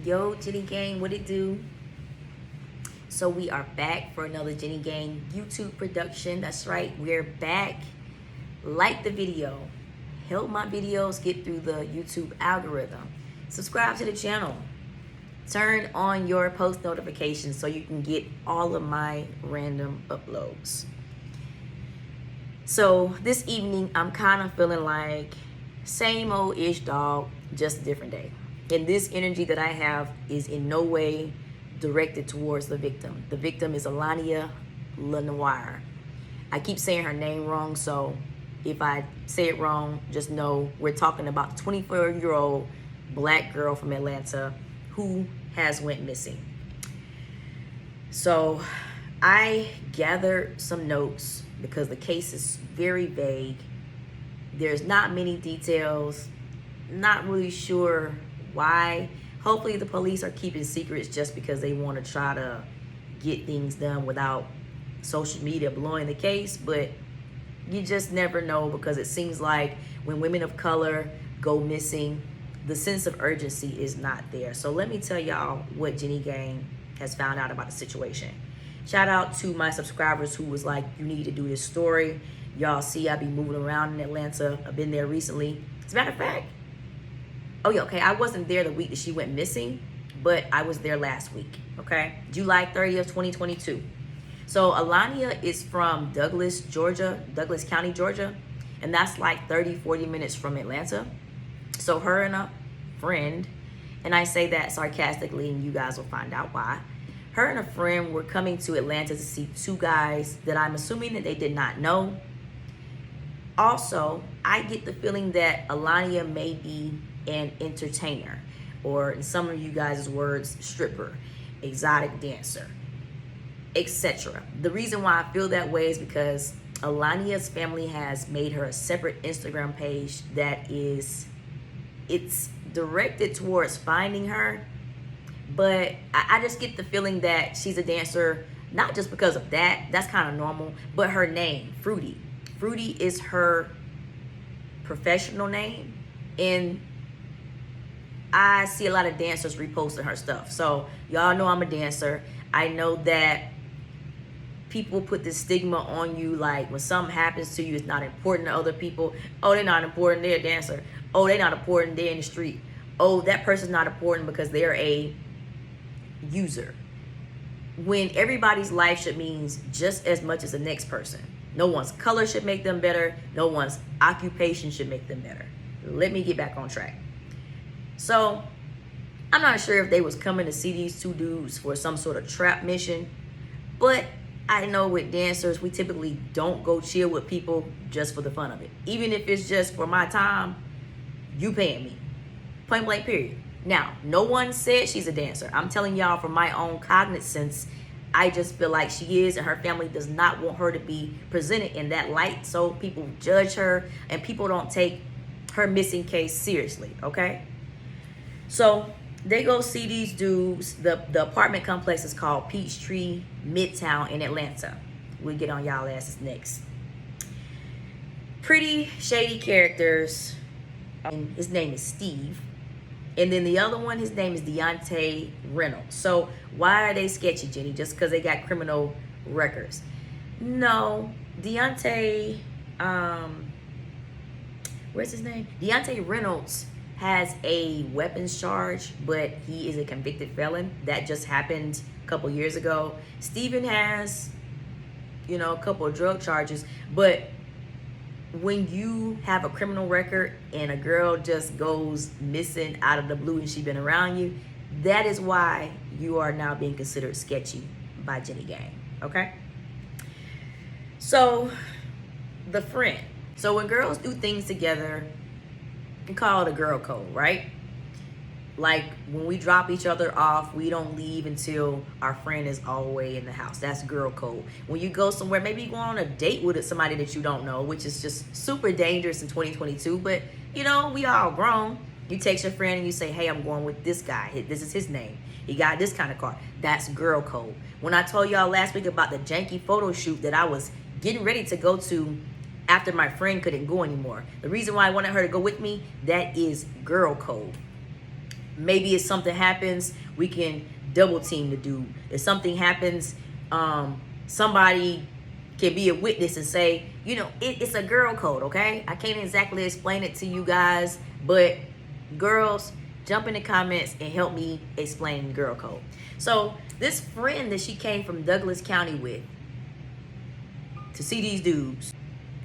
Yo, Jenny Gang, what it do? So we are back for another Jenny Gang YouTube production. That's right, we're back. Like the video. Help my videos get through the YouTube algorithm. Subscribe to the channel. Turn on your post notifications so you can get all of my random uploads. So this evening, I'm kind of feeling like same old-ish dog, just a different day. And this energy that I have is in no way directed towards the victim. The victim is Allahnia Lenoir. I keep saying her name wrong, so if I say it wrong, just know we're talking about the 24-year-old black girl from Atlanta who has went missing. So I gathered some notes because the case is very vague. There's not many details, not really sure why. Hopefully the police are keeping secrets just because they want to try to get things done without social media blowing the case, but you just never know because it seems like when women of color go missing, the sense of urgency is not there. So let me tell y'all what Jenny Gang has found out about the situation. Shout out to my subscribers who was like, you need to do this story. Y'all see I be moving around in Atlanta. I've been there recently. As a matter of fact, oh yeah, okay, I wasn't there the week that she went missing, but I was there last week, okay? July 30th, 2022. So Allahnia is from Douglas, Georgia, Douglas County, Georgia, and that's like 30, 40 minutes from Atlanta. So her and a friend, and I say that sarcastically, and you guys will find out why. Her and a friend were coming to Atlanta to see two guys that I'm assuming that they did not know. Also, I get the feeling that Allahnia may be an entertainer, or in some of you guys' words, stripper, exotic dancer, etc. The reason why I feel that way is because Allahnia's family has made her a separate Instagram page that it's directed towards finding her, but I just get the feeling that she's a dancer, not just because of that, that's kind of normal, but her name, Fruity. Fruity is her professional name, and I see a lot of dancers reposting her stuff. So y'all know I'm a dancer. I know that people put this stigma on you, like when something happens to you, it's not important to other people. Oh, they're not important, they're a dancer. Oh, they're not important, they're in the street. Oh, that person's not important because they're a user. When everybody's life should mean just as much as the next person. No one's color should make them better. No one's occupation should make them better. Let me get back on track. So I'm not sure if they was coming to see these two dudes for some sort of trap mission, but I know with dancers, we typically don't go chill with people just for the fun of it. Even if it's just for my time, you paying me. Point blank, period. Now, no one said she's a dancer. I'm telling y'all from my own cognizance, I just feel like she is, and her family does not want her to be presented in that light, so people judge her and people don't take her missing case seriously, okay? So they go see these dudes. The apartment complex is called Peachtree Midtown in Atlanta. We'll get on y'all asses next. Pretty shady characters. His name is Steve. And then the other one, his name is Deontay Reynolds. So why are they sketchy, Jenny? Just because they got criminal records? No, Deontay, where's his name? Deontay Reynolds has a weapons charge, but he is a convicted felon. That just happened a couple years ago. Steven has, a couple of drug charges, but when you have a criminal record and a girl just goes missing out of the blue and she's been around you, that is why you are now being considered sketchy by Jenny Gang, okay? So, the friend. So when girls do things together, you call it a girl code, right? Like when we drop each other off, we don't leave until our friend is all the way in the house. That's girl code. When you go somewhere, maybe you go on a date with somebody that you don't know, which is just super dangerous in 2022. But, we all grown. You text your friend and you say, hey, I'm going with this guy. This is his name. He got this kind of car. That's girl code. When I told y'all last week about the janky photo shoot that I was getting ready to go to after my friend couldn't go anymore, the reason why I wanted her to go with me, that is girl code. Maybe if something happens, we can double team the dude. If something happens, somebody can be a witness and say, you know, it's a girl code, okay? I can't exactly explain it to you guys, but girls, jump in the comments and help me explain girl code. So this friend that she came from Douglas County with to see these dudes,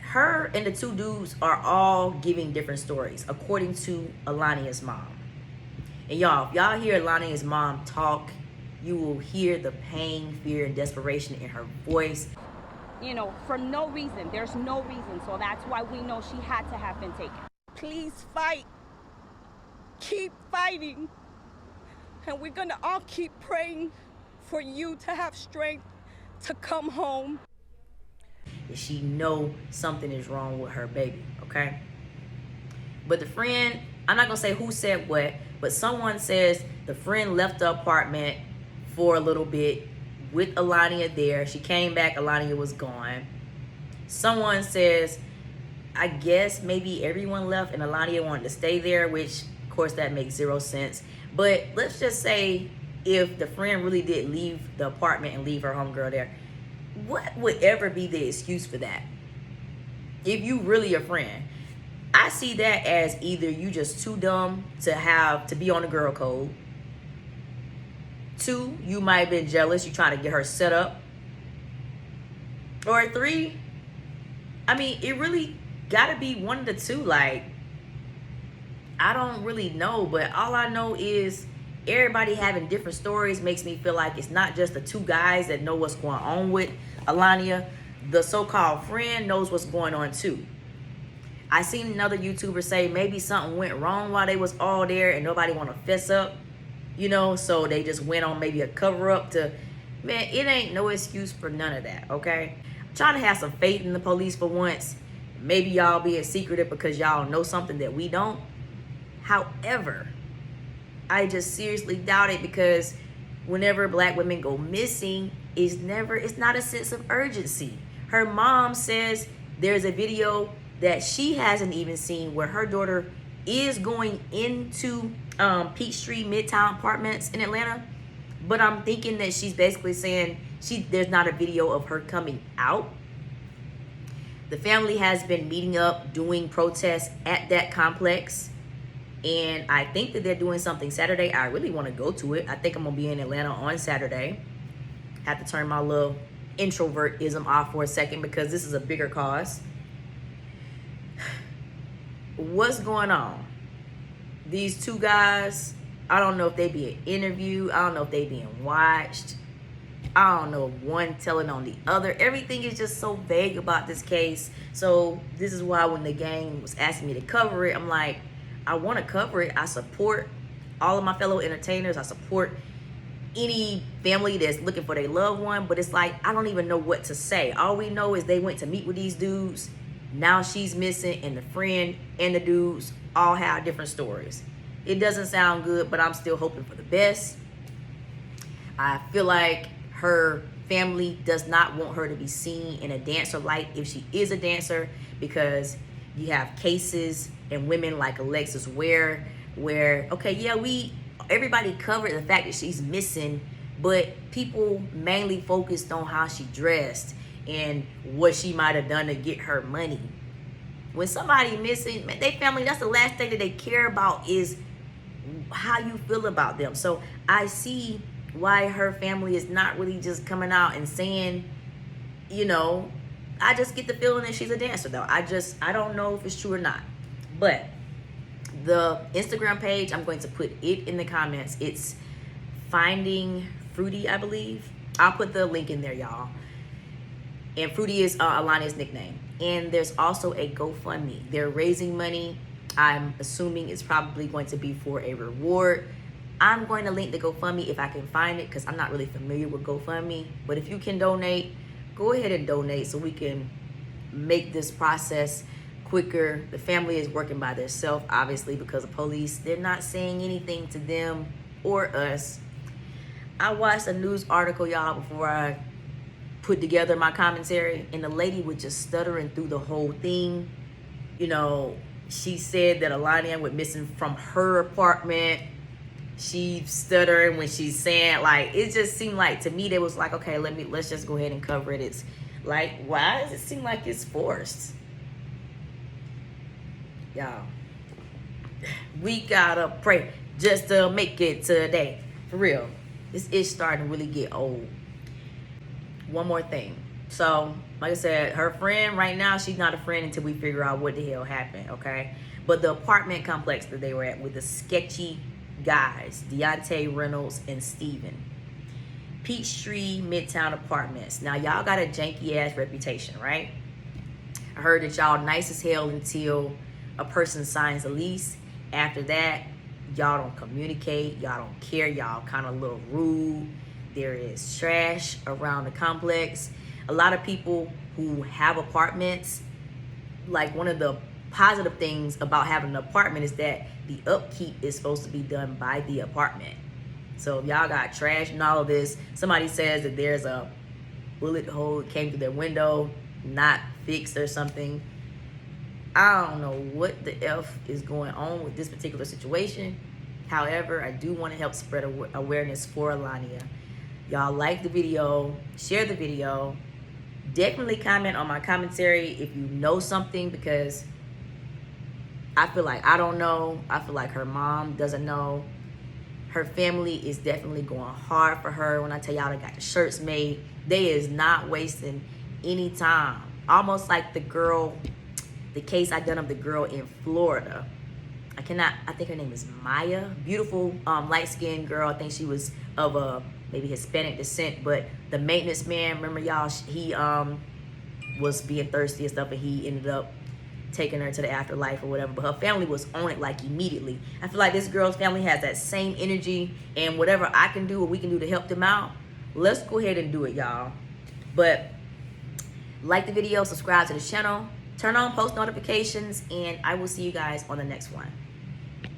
her and the two dudes are all giving different stories according to Allahnia's mom. And y'all, if y'all hear Allahnia's mom talk, you will hear the pain, fear, and desperation in her voice. You know, for no reason. There's no reason. So that's why we know she had to have been taken. Please fight. Keep fighting. And we're going to all keep praying for you to have strength to come home. She know something is wrong with her baby, okay? But the friend, I'm not going to say who said what, but someone says the friend left the apartment for a little bit with Allahnia there. She came back, Allahnia was gone. Someone says, I guess maybe everyone left and Allahnia wanted to stay there, which of course that makes zero sense. But let's just say if the friend really did leave the apartment and leave her homegirl there, what would ever be the excuse for that? If you really a friend, I see that as either you just too dumb to be on the girl code. 2, you might have been jealous. You trying to get her set up. Or 3, I mean, it really got to be one of the two. Like, I don't really know, but all I know is everybody having different stories makes me feel like it's not just the two guys that know what's going on with Allahnia. The so-called friend knows what's going on too. I seen another YouTuber say maybe something went wrong while they was all there and nobody want to fess up, you know, so they just went on maybe a cover-up to, man, it ain't no excuse for none of that, okay? I'm trying to have some faith in the police for once. Maybe y'all being secretive because y'all know something that we don't. However, I just seriously doubt it, because whenever black women go missing, it's not a sense of urgency. Her mom says there's a video that she hasn't even seen where her daughter is going into Peachtree Midtown Apartments in Atlanta. But I'm thinking that she's basically saying there's not a video of her coming out. The family has been meeting up, doing protests at that complex. And I think that they're doing something Saturday. I really want to go to it. I think I'm going to be in Atlanta on Saturday. Have to turn my little introvertism off for a second because this is a bigger cause. What's going on? These two guys, I don't know if they be an interview. I don't know if they being watched. I don't know if one telling on the other. Everything is just so vague about this case. So this is why when the gang was asking me to cover it, I'm like, I want to cover it. I support all of my fellow entertainers. I support any family that's looking for their loved one. But it's like, I don't even know what to say. All we know is they went to meet with these dudes. Now she's missing, and the friend and the dudes all have different stories. It doesn't sound good, but I'm still hoping for the best. I feel like her family does not want her to be seen in a dancer light if she is a dancer, because you have cases and women like Alexis Ware where, okay, yeah, everybody covered the fact that she's missing, but people mainly focused on how she dressed and what she might have done to get her money. When somebody missing, man, they family, that's the last thing that they care about is how you feel about them. So I see why her family is not really just coming out and saying, you know, I just get the feeling that she's a dancer though. I don't know if it's true or not. But the Instagram page, I'm going to put it in the comments. It's Finding Fruity, I believe. I'll put the link in there, y'all. And Fruity is Alania's nickname. And there's also a GoFundMe. They're raising money. I'm assuming it's probably going to be for a reward. I'm going to link the GoFundMe if I can find it, because I'm not really familiar with GoFundMe. But if you can donate, go ahead and donate so we can make this process quicker. The family is working by themselves, obviously, because the police, they're not saying anything to them or us. I watched a news article, y'all, before I put together my commentary, and the lady was just stuttering through the whole thing. You know, she said that Allahnia went missing from her apartment, She's stuttering when she's saying, like, it just seemed like, to me, they was like, okay, let's just go ahead and cover it. It's like, why does it seem like it's forced? Y'all, we gotta pray just to make it today. For real, this is starting to really get old. One more thing. So, like I said, her friend right now, she's not a friend until we figure out what the hell happened, okay? But the apartment complex that they were at with the sketchy guys, Deontay Reynolds and Steven. Peachtree Midtown Apartments. Now, y'all got a janky-ass reputation, right? I heard that y'all nice as hell until a person signs a lease. After that, y'all don't communicate. Y'all don't care. Y'all kind of a little rude. There is trash around the complex. A lot of people who have apartments, like, one of the positive things about having an apartment is that the upkeep is supposed to be done by the apartment. So if y'all got trash and all of this, somebody says that there's a bullet hole that came through their window, not fixed or something. I don't know what the F is going on with this particular situation. However, I do want to help spread awareness for Allahnia. Y'all like the video, share the video. Definitely comment on my commentary if you know something, because I feel like I don't know. I feel like her mom doesn't know. Her family is definitely going hard for her. When I tell y'all they got the shirts made, they is not wasting any time. Almost like the case I done of the girl in Florida. I think her name is Maya. Beautiful, light-skinned girl. I think she was of a maybe Hispanic descent, but the maintenance man, remember y'all, he was being thirsty and stuff, and he ended up taking her to the afterlife or whatever, but her family was on it like immediately. I feel like this girl's family has that same energy, and whatever I can do or we can do to help them out, let's go ahead and do it, y'all. But like the video, subscribe to the channel, turn on post notifications, and I will see you guys on the next one.